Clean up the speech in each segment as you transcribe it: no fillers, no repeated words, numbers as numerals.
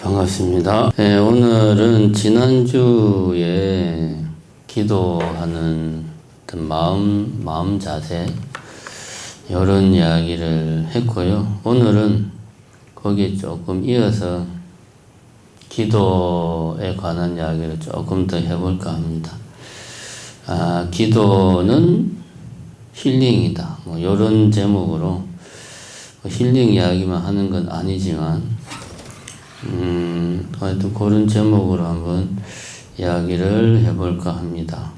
반갑습니다. 네, 오늘은 지난주에 기도하는 어떤 마음 자세, 이런 이야기를 했고요. 오늘은 거기에 조금 이어서 기도에 관한 이야기를 조금 더 해볼까 합니다. 기도는 힐링이다. 이런 제목으로 힐링 이야기만 하는 건 아니지만, 하여튼 그런 제목으로 한번 이야기를 해볼까 합니다.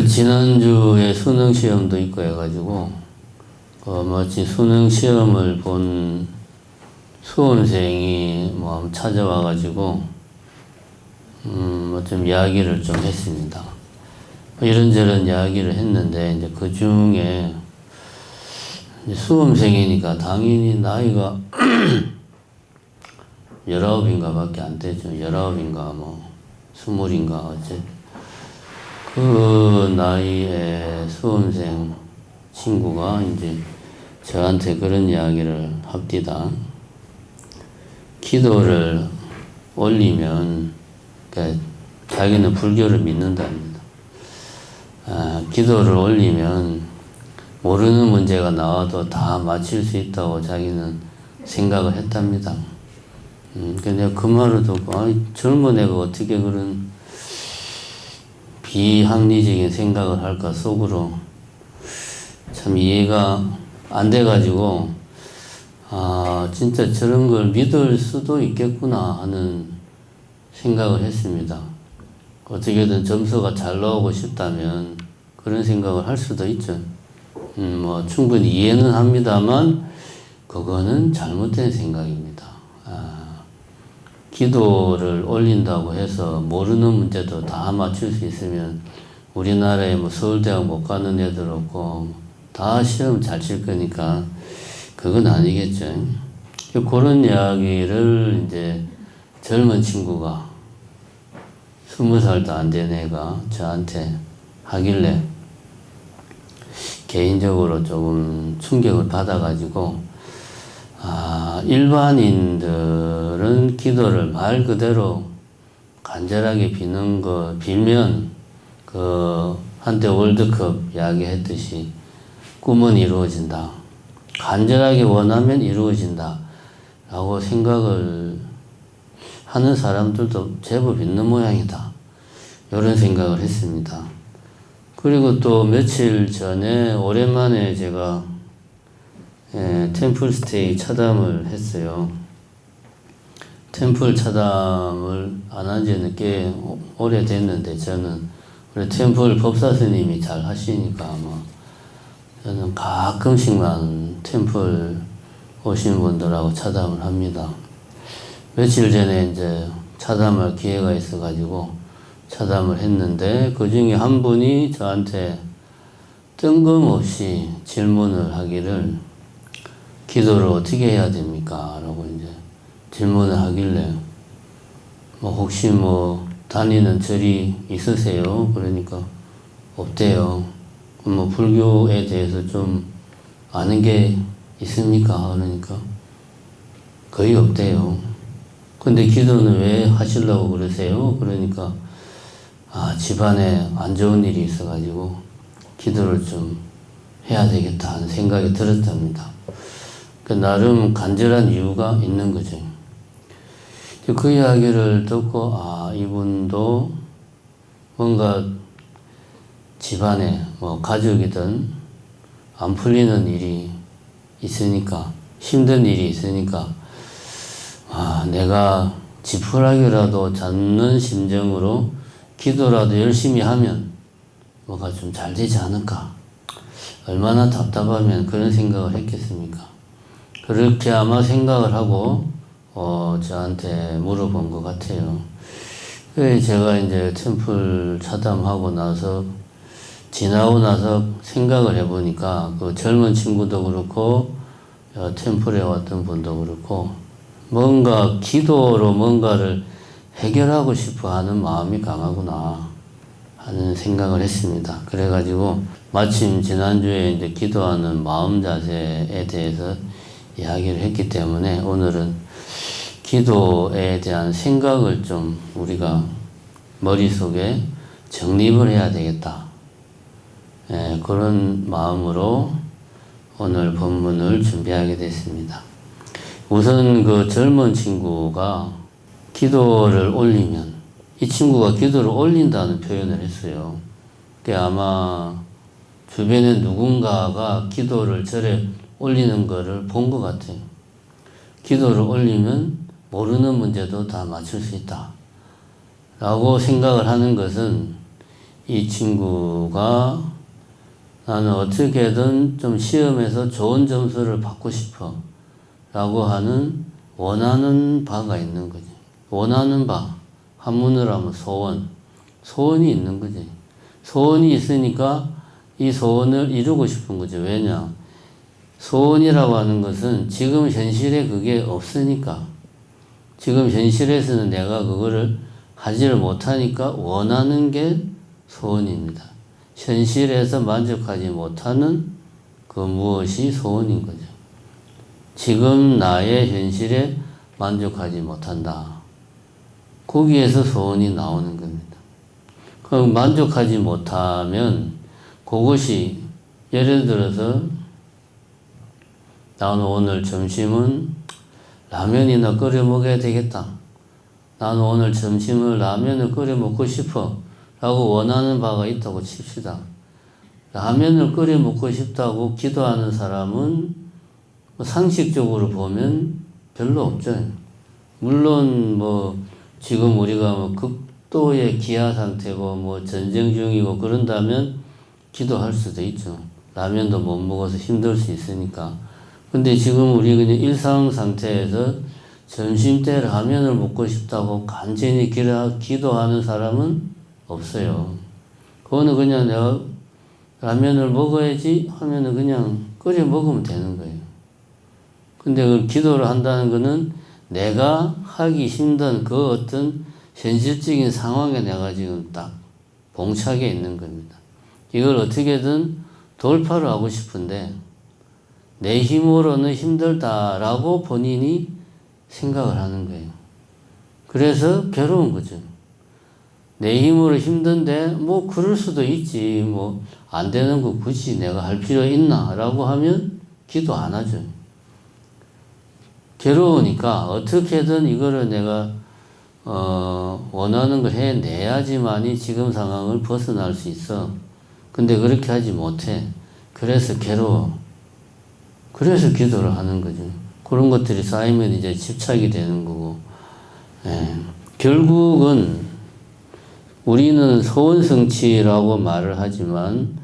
지난주에 수능 시험도 있고 해가지고, 마치 수능 시험을 본 수험생이 찾아와가지고, 좀 이야기를 좀 했습니다. 이런저런 이야기를 했는데, 이제 그 중에, 수험생이니까 당연히 나이가 19인가 밖에 안 되죠. 19인가 20인가 어째. 그 나이에 수험생 친구가 이제 저한테 그런 이야기를 합디다. 기도를 올리면, 그러니까 자기는 불교를 믿는답니다. 기도를 올리면 모르는 문제가 나와도 다 맞힐 수 있다고 자기는 생각을 했답니다. 근데 그 말을 듣고, 젊은 애가 어떻게 그런 비합리적인 생각을 할까 속으로 참 이해가 안 돼가지고, 진짜 저런 걸 믿을 수도 있겠구나 하는 생각을 했습니다. 어떻게든 점수가 잘 나오고 싶다면 그런 생각을 할 수도 있죠. 충분히 이해는 합니다만, 그거는 잘못된 생각입니다. 기도를 올린다고 해서 모르는 문제도 다 맞출 수 있으면 우리나라에 서울대학 못 가는 애들 없고 다 시험 잘 칠 거니까 그건 아니겠죠. 그런 이야기를 이제 젊은 친구가 20살도 안 된 애가 저한테 하길래 개인적으로 조금 충격을 받아가지고, 일반인들은 기도를 말 그대로 간절하게 빌면, 한때 월드컵 이야기했듯이 꿈은 이루어진다. 간절하게 원하면 이루어진다. 라고 생각을 하는 사람들도 제법 있는 모양이다. 이런 생각을 했습니다. 그리고 또 며칠 전에 오랜만에 제가 템플스테이 차담을 했어요. 템플 차담을 안 한 지는 꽤 오래됐는데, 저는 우리 템플 법사 스님이 잘 하시니까 저는 가끔씩만 템플 오신 분들하고 차담을 합니다. 며칠 전에 이제 차담할 기회가 있어가지고 차담을 했는데, 그 중에 한 분이 저한테 뜬금없이 질문을 하기를, 기도를 어떻게 해야 됩니까? 라고 이제 질문을 하길래, 혹시 다니는 절이 있으세요? 그러니까, 없대요. 불교에 대해서 좀 아는 게 있습니까? 그러니까, 거의 없대요. 근데 기도는 왜 하시려고 그러세요? 그러니까, 집안에 안 좋은 일이 있어가지고 기도를 좀 해야 되겠다 하는 생각이 들었답니다. 나름 간절한 이유가 있는 거죠. 그 이야기를 듣고, 이분도 뭔가 집안에 가족이든 안 풀리는 일이 있으니까, 힘든 일이 있으니까, 내가 지푸라기라도 잡는 심정으로 기도라도 열심히 하면 뭐가 좀 잘 되지 않을까? 얼마나 답답하면 그런 생각을 했겠습니까? 그렇게 아마 생각을 하고 저한테 물어본 것 같아요. 제가 이제 템플 차담하고 나서 지나고 나서 생각을 해보니까, 그 젊은 친구도 그렇고 템플에 왔던 분도 그렇고, 뭔가 기도로 뭔가를 해결하고 싶어 하는 마음이 강하구나 하는 생각을 했습니다. 그래가지고 마침 지난주에 이제 기도하는 마음 자세에 대해서 이야기를 했기 때문에 오늘은 기도에 대한 생각을 좀 우리가 머릿속에 정립을 해야 되겠다. 그런 마음으로 오늘 본문을 준비하게 됐습니다. 우선 그 젊은 친구가 기도를 올리면, 이 친구가 기도를 올린다는 표현을 했어요. 그게 아마 주변에 누군가가 기도를 절에 올리는 거를 본 것 같아요. 기도를 올리면 모르는 문제도 다 맞출 수 있다 라고 생각을 하는 것은, 이 친구가 나는 어떻게든 좀 시험에서 좋은 점수를 받고 싶어 라고 하는 원하는 바가 있는 거지. 원하는 바, 한문으로 하면 소원이 있는 거지. 소원이 있으니까 이 소원을 이루고 싶은 거죠. 왜냐? 소원이라고 하는 것은 지금 현실에 그게 없으니까, 지금 현실에서는 내가 그거를 하지를 못하니까 원하는 게 소원입니다. 현실에서 만족하지 못하는 그 무엇이 소원인 거죠. 지금 나의 현실에 만족하지 못한다. 거기에서 소원이 나오는 겁니다. 그럼 만족하지 못하면 그것이, 예를 들어서 나는 오늘 점심은 라면이나 끓여 먹어야 되겠다. 나는 오늘 점심을 라면을 끓여 먹고 싶어 라고 원하는 바가 있다고 칩시다. 라면을 끓여 먹고 싶다고 기도하는 사람은 상식적으로 보면 별로 없죠. 물론 지금 우리가 극도의 기아 상태고 전쟁 중이고 그런다면 기도할 수도 있죠. 라면도 못 먹어서 힘들 수 있으니까. 근데 지금 우리 그냥 일상 상태에서 점심때 라면을 먹고 싶다고 간절히 기도하는 사람은 없어요. 그거는 그냥 내가 라면을 먹어야지 하면은 그냥 끓여 먹으면 되는 거예요. 근데 그 기도를 한다는 거는 내가 하기 힘든 그 어떤 현실적인 상황에 내가 지금 딱 봉착해 있는 겁니다. 이걸 어떻게든 돌파를 하고 싶은데 내 힘으로는 힘들다라고 본인이 생각을 하는 거예요. 그래서 괴로운 거죠. 내 힘으로 힘든데 그럴 수도 있지, 안 되는 거 굳이 내가 할 필요 있나 라고 하면 기도 안 하죠. 괴로우니까 어떻게든 이거를 내가 원하는 걸 해내야지만이 지금 상황을 벗어날 수 있어. 근데 그렇게 하지 못해. 그래서 괴로워. 그래서 기도를 하는 거죠. 그런 것들이 쌓이면 이제 집착이 되는 거고. 결국은 우리는 소원성취라고 말을 하지만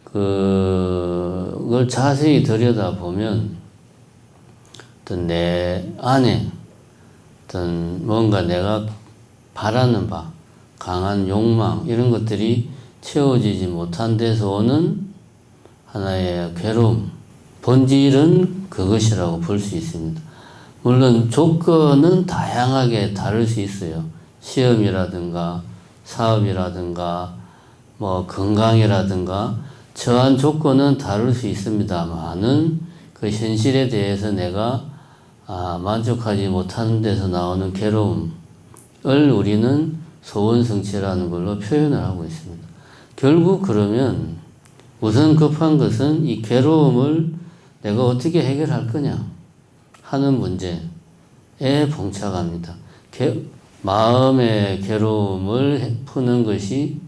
그걸 자세히 들여다보면 어떤 내 안에 어떤 뭔가 내가 바라는 바, 강한 욕망 이런 것들이 채워지지 못한 데서 오는 하나의 괴로움, 본질은 그것이라고 볼 수 있습니다. 물론 조건은 다양하게 다를 수 있어요. 시험이라든가 사업이라든가 건강이라든가 저한 조건은 다를 수 있습니다만은 그 현실에 대해서 내가 만족하지 못하는 데서 나오는 괴로움을 우리는 소원성취라는 걸로 표현을 하고 있습니다. 결국 그러면 우선 급한 것은 이 괴로움을 내가 어떻게 해결할 거냐 하는 문제에 봉착합니다. 마음의 괴로움을 푸는 것이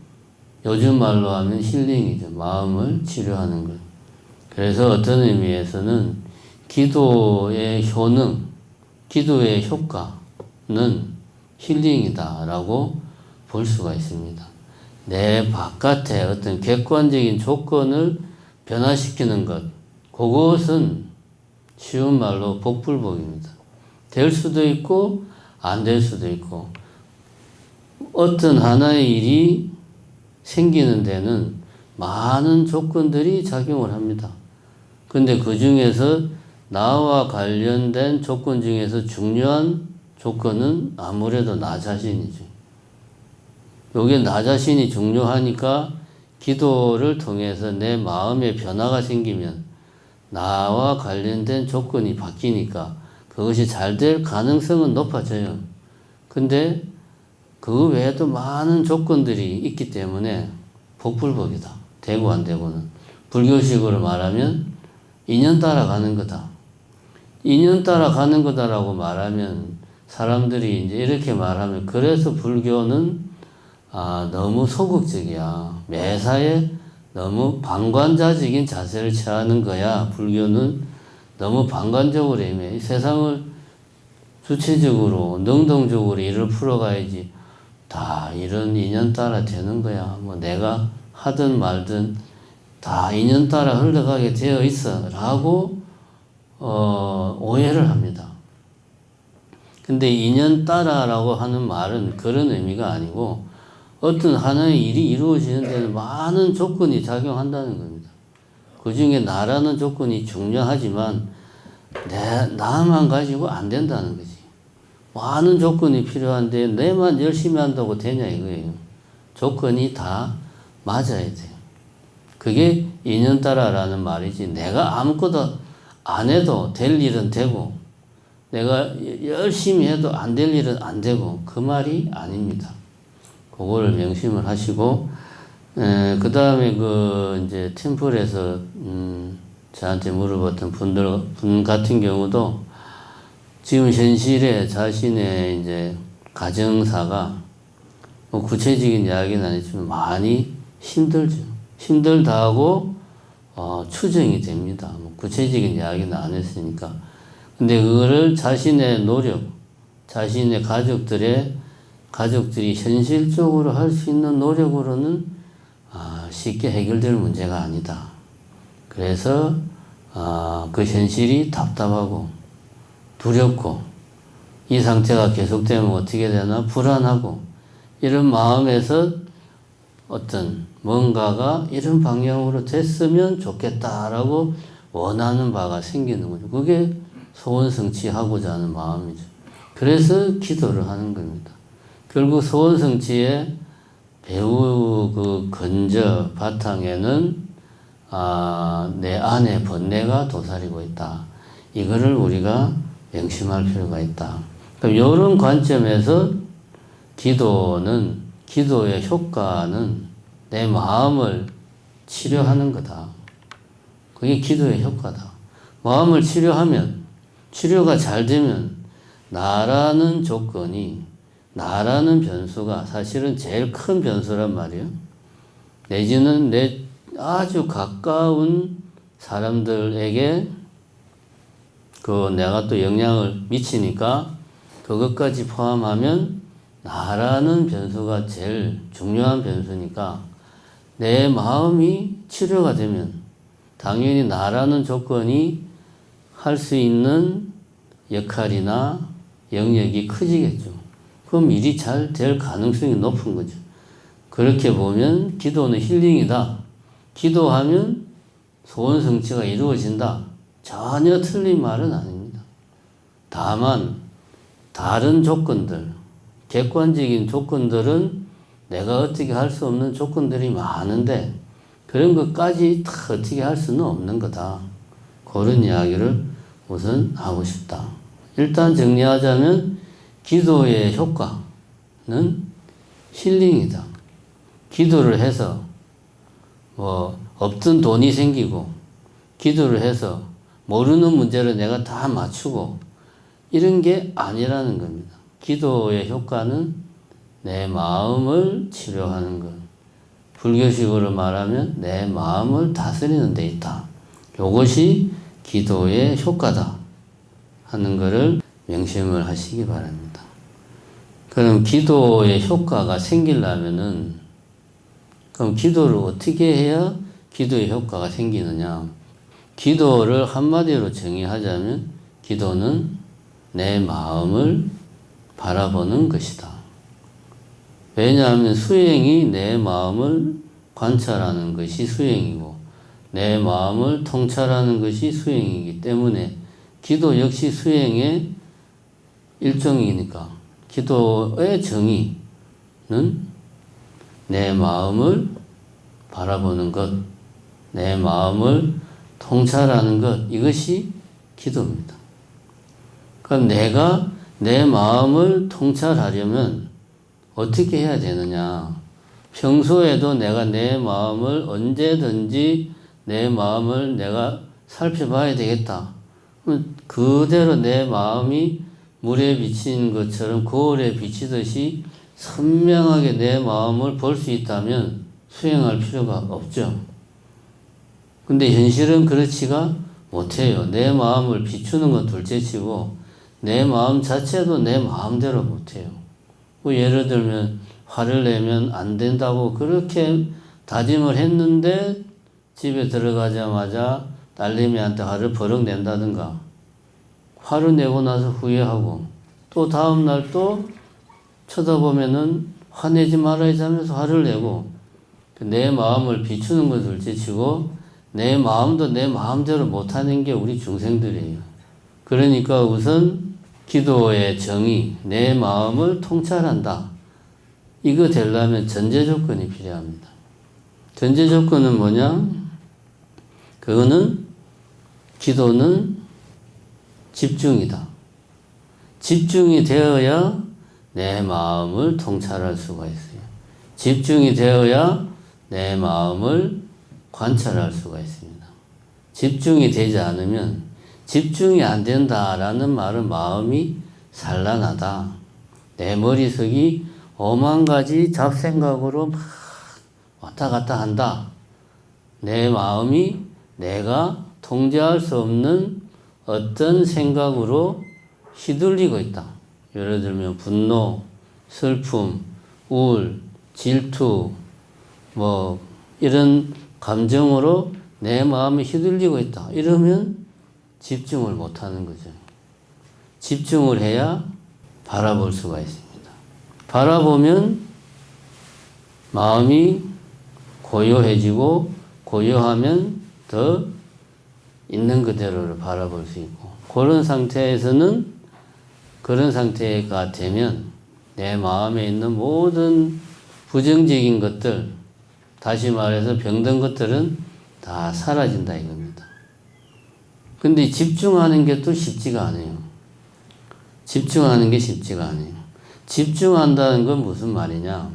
요즘 말로 하면 힐링이죠. 마음을 치료하는 것. 그래서 어떤 의미에서는 기도의 효능, 기도의 효과는 힐링이다라고 볼 수가 있습니다. 내 바깥의 어떤 객관적인 조건을 변화시키는 것, 그것은 쉬운 말로 복불복입니다. 될 수도 있고 안 될 수도 있고, 어떤 하나의 일이 생기는 데는 많은 조건들이 작용을 합니다. 근데 그 중에서 나와 관련된 조건 중에서 중요한 조건은 아무래도 나 자신이죠. 여기에 나 자신이 중요하니까 기도를 통해서 내 마음의 변화가 생기면 나와 관련된 조건이 바뀌니까 그것이 잘 될 가능성은 높아져요. 근데 그 외에도 많은 조건들이 있기 때문에 복불복이다. 되고 안 되고는. 불교식으로 말하면 인연 따라 가는 거다. 인연 따라 가는 거다라고 말하면 사람들이 이제 이렇게 말하면 그래서 불교는 너무 소극적이야. 매사에 너무 방관자적인 자세를 취하는 거야. 불교는 너무 방관적으로 임해. 이 세상을 주체적으로 능동적으로 일을 풀어가야지. 다 이런 인연 따라 되는 거야. 뭐 내가 하든 말든 다 인연 따라 흘러가게 되어 있어 라고 오해를 합니다. 근데 인연 따라라고 하는 말은 그런 의미가 아니고 어떤 하나의 일이 이루어지는 데는 많은 조건이 작용한다는 겁니다. 그 중에 나라는 조건이 중요하지만 나만 가지고 안 된다는 거지. 많은 조건이 필요한데 내만 열심히 한다고 되냐 이거예요. 조건이 다 맞아야 돼요. 그게 인연 따라라는 말이지. 내가 아무것도 안 해도 될 일은 되고 내가 열심히 해도 안 될 일은 안 되고 그 말이 아닙니다. 그거를 명심을 하시고 그 다음에 이제 템플에서 저한테 물어봤던 분 같은 경우도 지금 현실에 자신의 이제 가정사가 뭐 구체적인 이야기는 아니지만 많이 힘들죠. 힘들다 하고 추정이 됩니다. 뭐 구체적인 이야기는 안 했으니까. 근데 그거를 자신의 노력, 자신의 가족들이 현실적으로 할 수 있는 노력으로는 쉽게 해결될 문제가 아니다. 그래서 그 현실이 답답하고 두렵고 이 상태가 계속되면 어떻게 되나 불안하고 이런 마음에서 어떤 뭔가가 이런 방향으로 됐으면 좋겠다라고 원하는 바가 생기는 거죠. 그게 소원성취하고자 하는 마음이죠. 그래서 기도를 하는 겁니다. 결국 소원성취의 배우 근저 바탕에는 내 안에 번뇌가 도사리고 있다. 이거를 우리가 명심할 필요가 있다. 그럼 이런 관점에서 기도의 효과는 내 마음을 치료하는 거다. 그게 기도의 효과다. 마음을 치료가 잘 되면 나라는 조건이, 나라는 변수가 사실은 제일 큰 변수란 말이에요. 내지는 내 아주 가까운 사람들에게 내가 또 영향을 미치니까 그것까지 포함하면 나라는 변수가 제일 중요한 변수니까 내 마음이 치료가 되면 당연히 나라는 조건이 할 수 있는 역할이나 영역이 커지겠죠. 그럼 일이 잘 될 가능성이 높은 거죠. 그렇게 보면 기도는 힐링이다. 기도하면 소원 성취가 이루어진다. 전혀 틀린 말은 아닙니다. 다만 다른 조건들, 객관적인 조건들은 내가 어떻게 할 수 없는 조건들이 많은데 그런 것까지 다 어떻게 할 수는 없는 거다. 그런 이야기를 우선 하고 싶다. 일단 정리하자면 기도의 효과는 힐링이다. 기도를 해서 없던 돈이 생기고 기도를 해서 모르는 문제를 내가 다 맞추고 이런 게 아니라는 겁니다. 기도의 효과는 내 마음을 치료하는 것. 불교식으로 말하면 내 마음을 다스리는 데 있다. 이것이 기도의 효과다 하는 것을 명심을 하시기 바랍니다. 그럼 기도의 효과가 생기려면은 그럼 기도를 어떻게 해야 기도의 효과가 생기느냐? 기도를 한마디로 정의하자면 기도는 내 마음을 바라보는 것이다. 왜냐하면 수행이 내 마음을 관찰하는 것이 수행이고 내 마음을 통찰하는 것이 수행이기 때문에 기도 역시 수행의 일종이니까 기도의 정의는 내 마음을 바라보는 것, 내 마음을 통찰하는 것, 이것이 기도입니다. 그럼 내가 내 마음을 통찰하려면 어떻게 해야 되느냐? 평소에도 내가 내 마음을 언제든지 내 마음을 내가 살펴봐야 되겠다. 그대로 내 마음이 물에 비친 것처럼 거울에 비치듯이 선명하게 내 마음을 볼 수 있다면 수행할 필요가 없죠. 근데 현실은 그렇지가 못해요. 내 마음을 비추는 건 둘째치고 내 마음 자체도 내 마음대로 못해요. 뭐 예를 들면 화를 내면 안 된다고 그렇게 다짐을 했는데 집에 들어가자마자 딸내미한테 화를 버럭 낸다든가 화를 내고 나서 후회하고 또 다음날 또 쳐다보면은 화내지 말아야지 하면서 화를 내고 내 마음을 비추는 건 둘째치고 내 마음도 내 마음대로 못하는 게 우리 중생들이에요. 그러니까 우선 기도의 정의, 내 마음을 통찰한다. 이거 되려면 전제 조건이 필요합니다. 전제 조건은 뭐냐? 그거는 기도는 집중이다. 집중이 되어야 내 마음을 통찰할 수가 있어요. 집중이 되어야 내 마음을 관찰할 수가 있습니다. 집중이 되지 않으면 집중이 안 된다라는 말은 마음이 산란하다. 내 머릿속이 오만 가지 잡생각으로 막 왔다 갔다 한다. 내 마음이 내가 통제할 수 없는 어떤 생각으로 휘둘리고 있다. 예를 들면 분노, 슬픔, 우울, 질투, 뭐 이런 감정으로 내 마음이 휘둘리고 있다. 이러면 집중을 못하는 거죠. 집중을 해야 바라볼 수가 있습니다. 바라보면 마음이 고요해지고 고요하면 더 있는 그대로를 바라볼 수 있고 그런 상태에서는 그런 상태가 되면 내 마음에 있는 모든 부정적인 것들 다시 말해서 병든 것들은 다 사라진다 이겁니다. 근데 집중하는 게 또 쉽지가 않아요. 집중하는 게 쉽지가 않아요. 집중한다는 건 무슨 말이냐?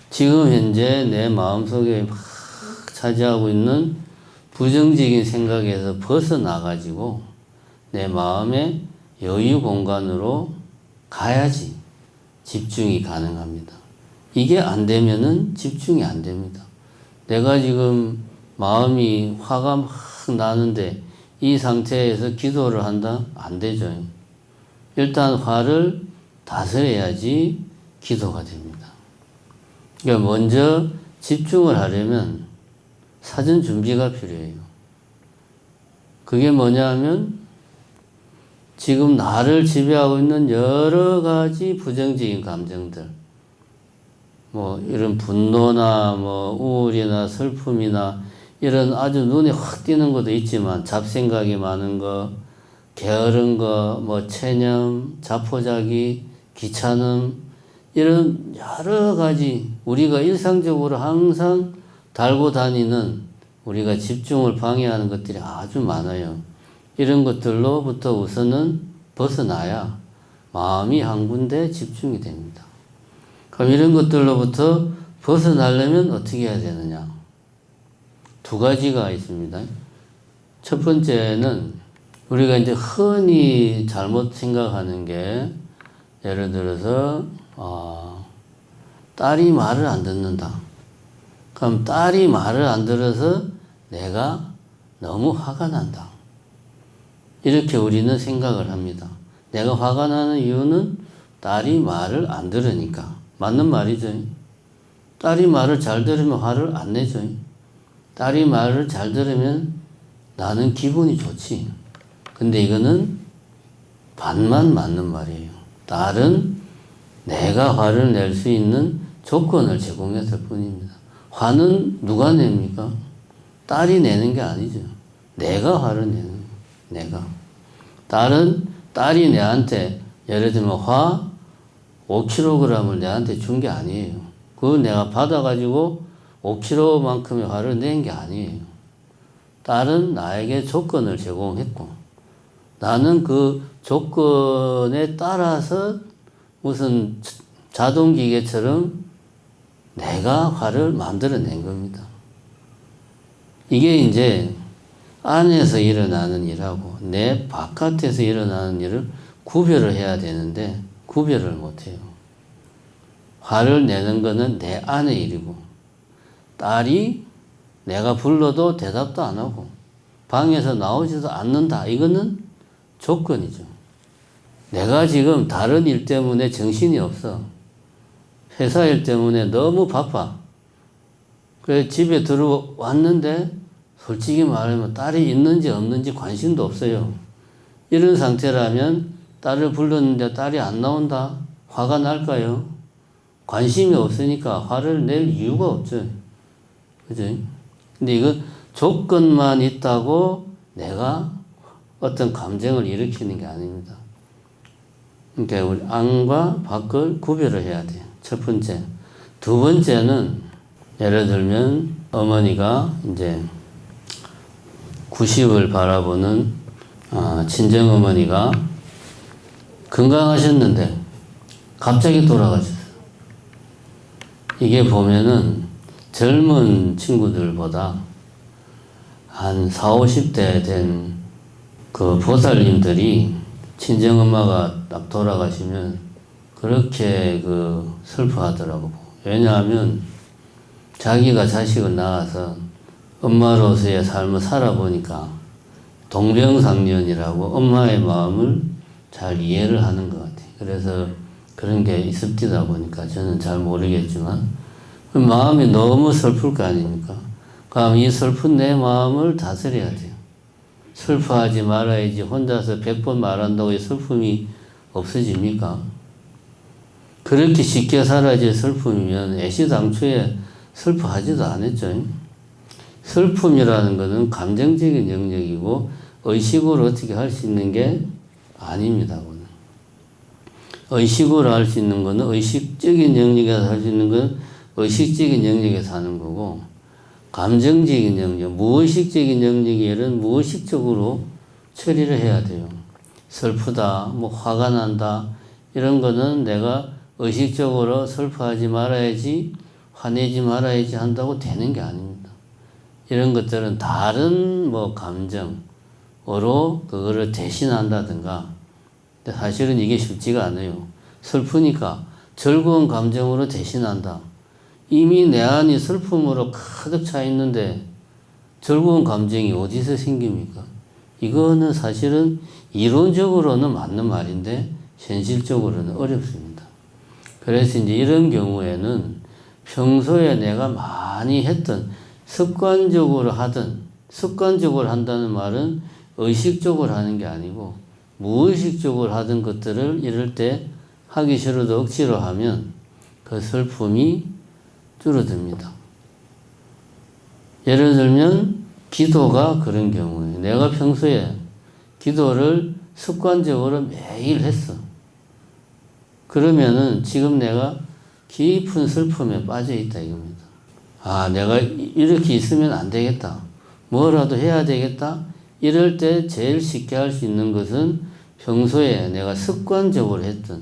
지금 현재 내 마음속에 막 차지하고 있는 부정적인 생각에서 벗어나가지고 내 마음의 여유 공간으로 가야지 집중이 가능합니다. 이게 안 되면은 집중이 안 됩니다. 내가 지금 마음이 화가 막 나는데 이 상태에서 기도를 한다? 안 되죠. 일단 화를 다스려야지 기도가 됩니다. 그러니까 먼저 집중을 하려면 사전 준비가 필요해요. 그게 뭐냐 하면 지금 나를 지배하고 있는 여러 가지 부정적인 감정들, 뭐 이런 분노나 뭐 우울이나 슬픔이나 이런 아주 눈에 확 띄는 것도 있지만 잡생각이 많은 거, 게으른 거, 뭐 체념, 자포자기, 귀찮음 이런 여러 가지 우리가 일상적으로 항상 달고 다니는 우리가 집중을 방해하는 것들이 아주 많아요. 이런 것들로부터 우선은 벗어나야 마음이 한 군데 집중이 됩니다. 그럼 이런 것들로부터 벗어나려면 어떻게 해야 되느냐? 두 가지가 있습니다. 첫 번째는 우리가 이제 흔히 잘못 생각하는 게 예를 들어서 딸이 말을 안 듣는다. 그럼 딸이 말을 안 들어서 내가 너무 화가 난다. 이렇게 우리는 생각을 합니다. 내가 화가 나는 이유는 딸이 말을 안 들으니까. 맞는 말이죠. 딸이 말을 잘 들으면 화를 안 내죠. 딸이 말을 잘 들으면 나는 기분이 좋지. 근데 이거는 반만 맞는 말이에요. 딸은 내가 화를 낼 수 있는 조건을 제공했을 뿐입니다. 화는 누가 냅니까? 딸이 내는 게 아니죠. 내가 화를 내는 거예요. 내가. 딸이 내한테 예를 들면 화 5kg을 내한테 준 게 아니에요. 그걸 내가 받아가지고 5kg만큼의 화를 낸 게 아니에요. 딸은 나에게 조건을 제공했고 나는 그 조건에 따라서 무슨 자동기계처럼 내가 화를 만들어낸 겁니다. 이게 이제 안에서 일어나는 일하고 내 바깥에서 일어나는 일을 구별을 해야 되는데 구별을 못해요. 화를 내는 거는 내 안의 일이고 딸이 내가 불러도 대답도 안 하고 방에서 나오지도 않는다. 이거는 조건이죠. 내가 지금 다른 일 때문에 정신이 없어. 회사 일 때문에 너무 바빠. 그래서 집에 들어왔는데 솔직히 말하면 딸이 있는지 없는지 관심도 없어요. 이런 상태라면 딸을 불렀는데 딸이 안 나온다? 화가 날까요? 관심이 없으니까 화를 낼 이유가 없죠. 그죠? 근데 이거 조건만 있다고 내가 어떤 감정을 일으키는 게 아닙니다. 그러니까 우리 안과 밖을 구별을 해야 돼요. 첫 번째. 두 번째는 예를 들면 어머니가 이제 90을 바라보는 친정어머니가 건강하셨는데 갑자기 돌아가셨어요. 이게 보면은 젊은 친구들보다 한 40, 50대 된 그 보살님들이 친정엄마가 딱 돌아가시면 그렇게 슬퍼하더라고. 왜냐하면 자기가 자식을 낳아서 엄마로서의 삶을 살아보니까 동병상련이라고 엄마의 마음을 잘 이해를 하는 것 같아요. 그래서 그런 게 있습니다 보니까 저는 잘 모르겠지만 마음이 너무 슬플 거 아닙니까? 그럼 이 슬픈 내 마음을 다스려야 돼요. 슬퍼하지 말아야지 혼자서 100번 말한다고 슬픔이 없어집니까? 그렇게 쉽게 사라질 슬픔이면 애시당초에 슬퍼하지도 않았죠. 슬픔이라는 것은 감정적인 영역이고 의식으로 어떻게 할 수 있는 게 아닙니다. 의식으로 할 수 있는 것은 의식적인 영역에서 할 수 있는 건 의식적인 영역에서 하는 거고 감정적인 영역, 무의식적인 영역에는 무의식적으로 처리를 해야 돼요. 슬프다, 화가 난다 이런 거는 내가 의식적으로 슬퍼하지 말아야지 화내지 말아야지 한다고 되는 게 아닙니다. 이런 것들은 다른 감정으로 그거를 대신한다든가 근데 사실은 이게 쉽지가 않아요. 슬프니까 즐거운 감정으로 대신한다. 이미 내 안이 슬픔으로 가득 차 있는데 즐거운 감정이 어디서 생깁니까? 이거는 사실은 이론적으로는 맞는 말인데 현실적으로는 어렵습니다. 그래서 이제 이런 경우에는 평소에 내가 많이 했던 습관적으로 한다는 말은 의식적으로 하는 게 아니고 무의식적으로 하던 것들을 이럴 때 하기 싫어도 억지로 하면 그 슬픔이 줄어듭니다. 예를 들면 기도가 그런 경우에 내가 평소에 기도를 습관적으로 매일 했어. 그러면은 지금 내가 깊은 슬픔에 빠져 있다 이겁니다. 내가 이렇게 있으면 안 되겠다. 뭐라도 해야 되겠다. 이럴 때 제일 쉽게 할 수 있는 것은 평소에 내가 습관적으로 했던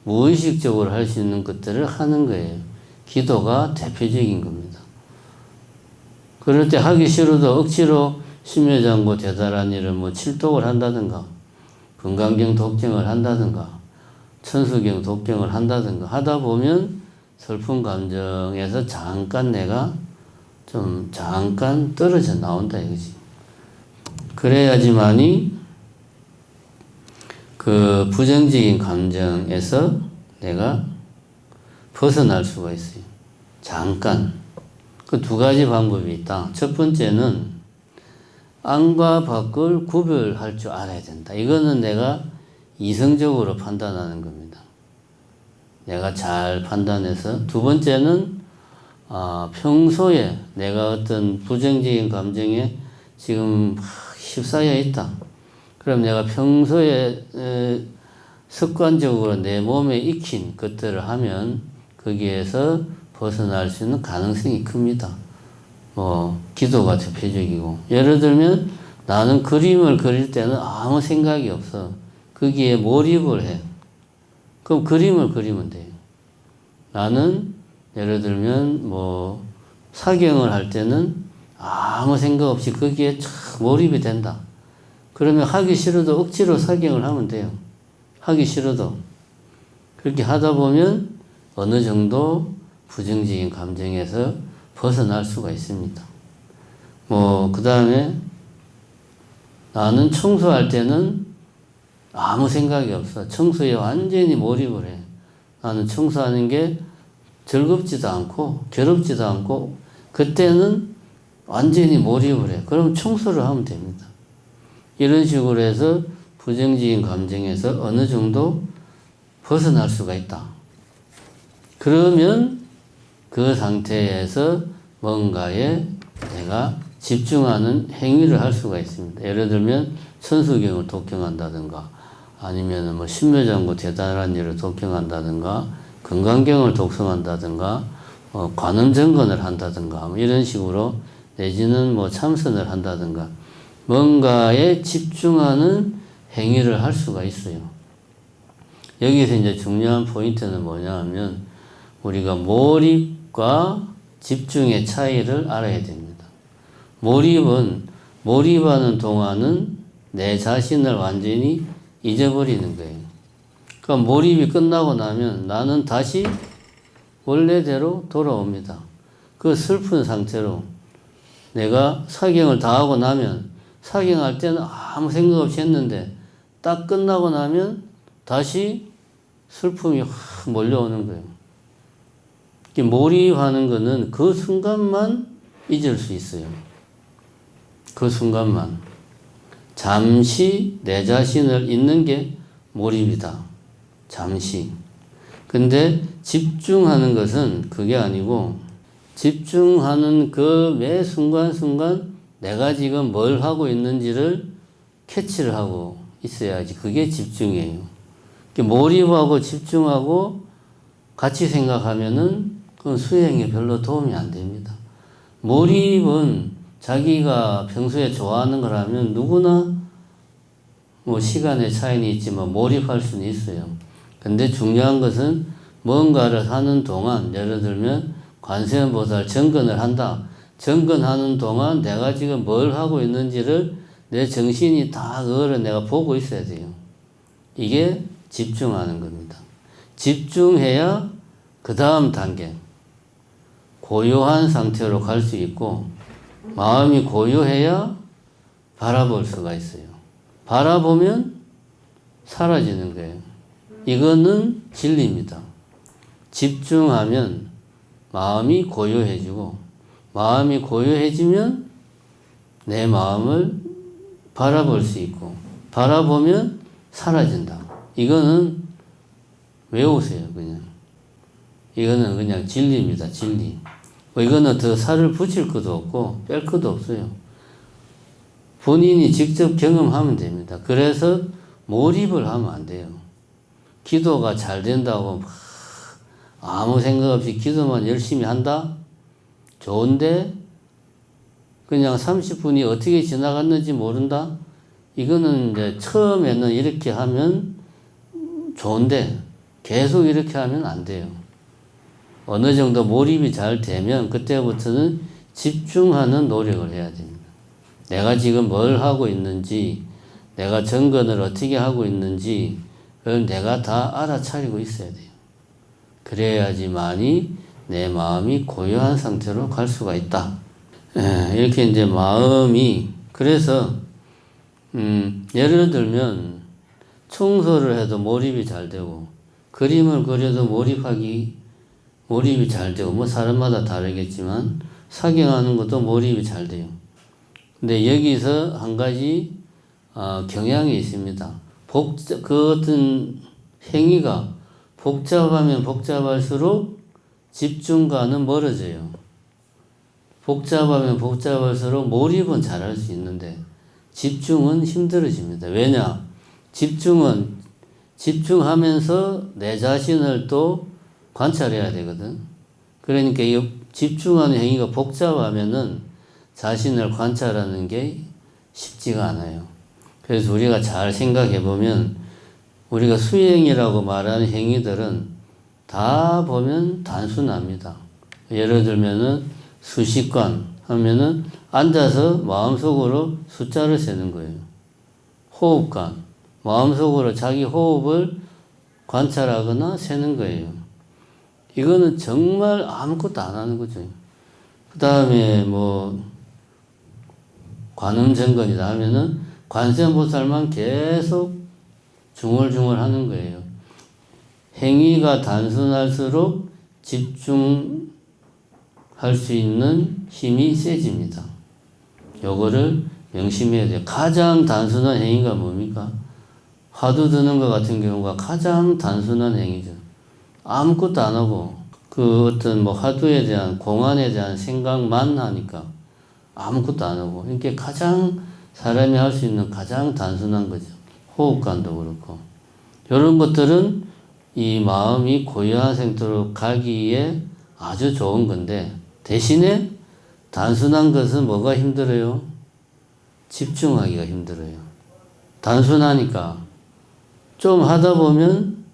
무의식적으로 할 수 있는 것들을 하는 거예요. 기도가 대표적인 겁니다. 그럴 때 하기 싫어도 억지로 심요장고 대단한 일을 칠독을 한다든가 건강경 독경을 한다든가 천수경 독경을 한다든가 하다 보면 슬픈 감정에서 잠깐 내가 잠깐 떨어져 나온다 이거지. 그래야지만이 그 부정적인 감정에서 내가 벗어날 수가 있어요. 잠깐. 그 두 가지 방법이 있다. 첫 번째는 안과 밖을 구별할 줄 알아야 된다. 이거는 내가 이성적으로 판단하는 겁니다. 내가 잘 판단해서. 두 번째는 평소에 내가 어떤 부정적인 감정에 지금 휩싸여 있다. 그럼 내가 평소에 습관적으로 내 몸에 익힌 것들을 하면 거기에서 벗어날 수 있는 가능성이 큽니다. 기도가 대표적이고 예를 들면 나는 그림을 그릴 때는 아무 생각이 없어. 거기에 몰입을 해. 그럼 그림을 그리면 돼요. 나는 예를 들면 뭐 사경을 할 때는 아무 생각 없이 거기에 촥 몰입이 된다. 그러면 하기 싫어도 억지로 사경을 하면 돼요. 하기 싫어도. 그렇게 하다 보면 어느 정도 부정적인 감정에서 벗어날 수가 있습니다. 그 다음에 나는 청소할 때는 아무 생각이 없어. 청소에 완전히 몰입을 해. 나는 청소하는 게 즐겁지도 않고 괴롭지도 않고 그때는 완전히 몰입을 해. 그럼 청소를 하면 됩니다. 이런 식으로 해서 부정적인 감정에서 어느 정도 벗어날 수가 있다. 그러면 그 상태에서 뭔가에 내가 집중하는 행위를 할 수가 있습니다. 예를 들면 천수경을 독경한다든가 아니면 뭐 신묘장구 대단한 일을 독경한다든가 건강경을 독성한다든가 관음정건을 한다든가 이런 식으로 내지는 뭐 참선을 한다든가 뭔가에 집중하는 행위를 할 수가 있어요. 여기서 이제 중요한 포인트는 뭐냐 하면 우리가 몰입과 집중의 차이를 알아야 됩니다. 몰입하는 동안은 내 자신을 완전히 잊어버리는 거예요. 그러니까 몰입이 끝나고 나면 나는 다시 원래대로 돌아옵니다. 그 슬픈 상태로 내가 사경을 다 하고 나면 사경할 때는 아무 생각 없이 했는데 딱 끝나고 나면 다시 슬픔이 확 몰려오는 거예요. 몰입하는 거는 그 순간만 잊을 수 있어요. 그 순간만. 잠시 내 자신을 잊는 게 몰입이다. 잠시. 근데 집중하는 것은 그게 아니고 집중하는 그 매 순간순간 내가 지금 뭘 하고 있는지를 캐치를 하고 있어야지. 그게 집중이에요. 몰입하고 집중하고 같이 생각하면은 그건 수행에 별로 도움이 안 됩니다. 몰입은 자기가 평소에 좋아하는 거라면 누구나 뭐 시간의 차이는 있지만 몰입할 수는 있어요. 근데 중요한 것은 뭔가를 하는 동안 예를 들면 관세음보살 정근을 한다. 정근하는 동안 내가 지금 뭘 하고 있는지를 내 정신이 다 그거를 내가 보고 있어야 돼요. 이게 집중하는 겁니다. 집중해야 그 다음 단계 고요한 상태로 갈 수 있고 마음이 고요해야 바라볼 수가 있어요. 바라보면 사라지는 거예요. 이거는 진리입니다. 집중하면 마음이 고요해지고 마음이 고요해지면 내 마음을 바라볼 수 있고 바라보면 사라진다. 이거는 외우세요. 그냥. 이거는 그냥 진리입니다. 진리. 이거는 더 살을 붙일 것도 없고 뺄 것도 없어요. 본인이 직접 경험하면 됩니다. 그래서 몰입을 하면 안 돼요. 기도가 잘 된다고 막 아무 생각 없이 기도만 열심히 한다? 좋은데 그냥 30분이 어떻게 지나갔는지 모른다? 이거는 이제 처음에는 이렇게 하면 좋은데 계속 이렇게 하면 안 돼요. 어느 정도 몰입이 잘 되면 그때부터는 집중하는 노력을 해야 됩니다. 내가 지금 뭘 하고 있는지, 내가 정건을 어떻게 하고 있는지, 그걸 내가 다 알아차리고 있어야 돼요. 그래야지만이 내 마음이 고요한 상태로 갈 수가 있다. 이렇게 이제 마음이, 그래서, 예를 들면, 청소를 해도 몰입이 잘 되고, 그림을 그려도 몰입이 잘 되고, 뭐 사람마다 다르겠지만, 사경하는 것도 몰입이 잘 돼요. 근데 여기서 한 가지 경향이 있습니다. 그 어떤 행위가 복잡하면 복잡할수록 집중과는 멀어져요. 복잡하면 복잡할수록 몰입은 잘할 수 있는데 집중은 힘들어집니다. 왜냐? 집중하면서 내 자신을 또 관찰해야 되거든. 그러니까 이 집중하는 행위가 복잡하면은 자신을 관찰하는 게 쉽지가 않아요. 그래서 우리가 잘 생각해 보면 우리가 수행이라고 말하는 행위들은 다 보면 단순합니다. 예를 들면은 수식관 하면은 앉아서 마음속으로 숫자를 세는 거예요. 호흡관, 마음속으로 자기 호흡을 관찰하거나 세는 거예요. 이거는 정말 아무것도 안 하는 거죠. 그 다음에 뭐 관음정건이다 하면은 관세음보살만 계속 중얼중얼 하는 거예요. 행위가 단순할수록 집중할 수 있는 힘이 세집니다. 요거를 명심해야 돼요. 가장 단순한 행위가 뭡니까? 화두 드는 것 같은 경우가 가장 단순한 행위죠. 아무것도 안 하고 그 어떤 뭐 화두에 대한 공안에 대한 생각만 하니까 아무것도 안 하고 이게 가장 사람이 할 수 있는 가장 단순한 거죠. 호흡관도 그렇고 이런 것들은 이 마음이 고요한 상태로 가기에 아주 좋은 건데 대신에 단순한 것은 뭐가 힘들어요? 집중하기가 힘들어요. 단순하니까 좀 하다 보면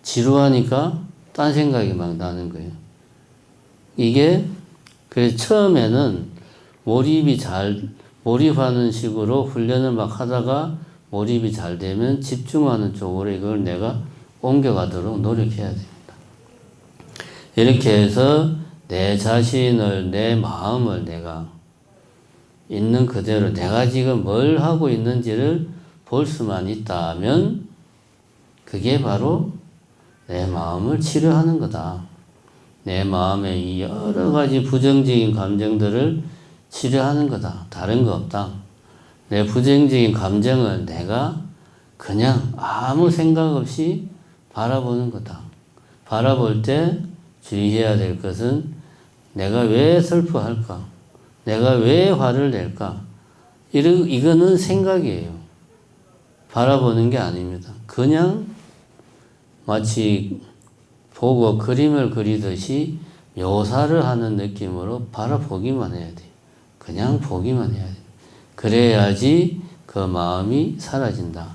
지루하니까 딴 생각이 막 나는 거예요. 이게 그래서 처음에는 몰입하는 식으로 훈련을 막 하다가 몰입이 잘 되면 집중하는 쪽으로 이걸 내가 옮겨가도록 노력해야 됩니다. 이렇게 해서 내 자신을, 내 마음을 내가 있는 그대로 내가 지금 뭘 하고 있는지를 볼 수만 있다면 그게 바로 내 마음을 치료하는 거다. 내 마음의 이 여러 가지 부정적인 감정들을 치료하는 거다. 다른 거 없다. 내 부정적인 감정을 내가 그냥 아무 생각 없이 바라보는 거다. 바라볼 때 주의해야 될 것은 내가 왜 슬퍼할까? 내가 왜 화를 낼까? 이거는 생각이에요. 바라보는 게 아닙니다. 그냥 마치 보고 그림을 그리듯이 묘사를 하는 느낌으로 바라보기만 해야 돼요. 그냥 보기만 해야 돼요. 그래야지 그 마음이 사라진다.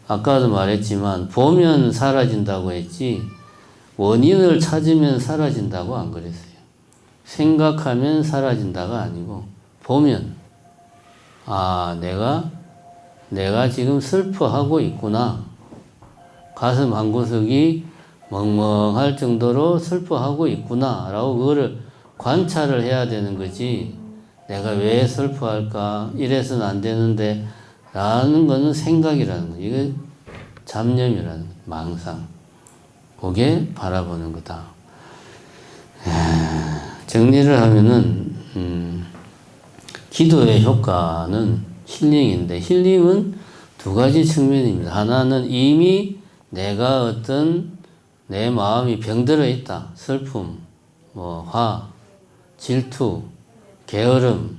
아까도 말했지만 보면 사라진다고 했지 원인을 찾으면 사라진다고 안 그랬어요. 생각하면 사라진다가 아니고 보면 아 내가 지금 슬퍼하고 있구나. 가슴 한구석이 멍멍할 정도로 슬퍼하고 있구나 라고 그거를 관찰을 해야 되는 거지 내가 왜 슬퍼할까 이래서는 안 되는데 라는 거는 생각이라는 거예요. 이게 잡념이라는 거예요. 망상. 그게 바라보는 거다. 정리를 하면은 기도의 효과는 힐링인데 힐링은 두 가지 측면입니다. 하나는 이미 내가 어떤 내 마음이 병들어 있다. 슬픔, 화, 질투, 게으름,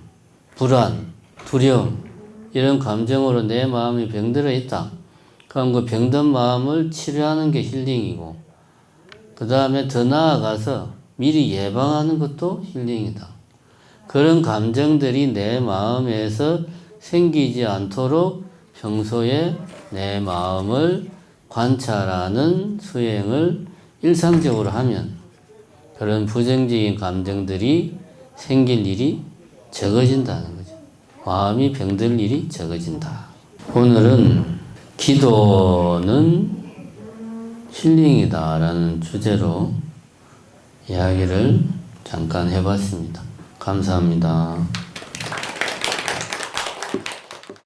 불안, 두려움 이런 감정으로 내 마음이 병들어 있다. 그럼 그 병든 마음을 치료하는 게 힐링이고 그 다음에 더 나아가서 미리 예방하는 것도 힐링이다. 그런 감정들이 내 마음에서 생기지 않도록 평소에 내 마음을 관찰하는 수행을 일상적으로 하면 그런 부정적인 감정들이 생길 일이 적어진다는 거죠. 마음이 병들 일이 적어진다. 오늘은 기도는 힐링이다라는 주제로 이야기를 잠깐 해봤습니다. 감사합니다.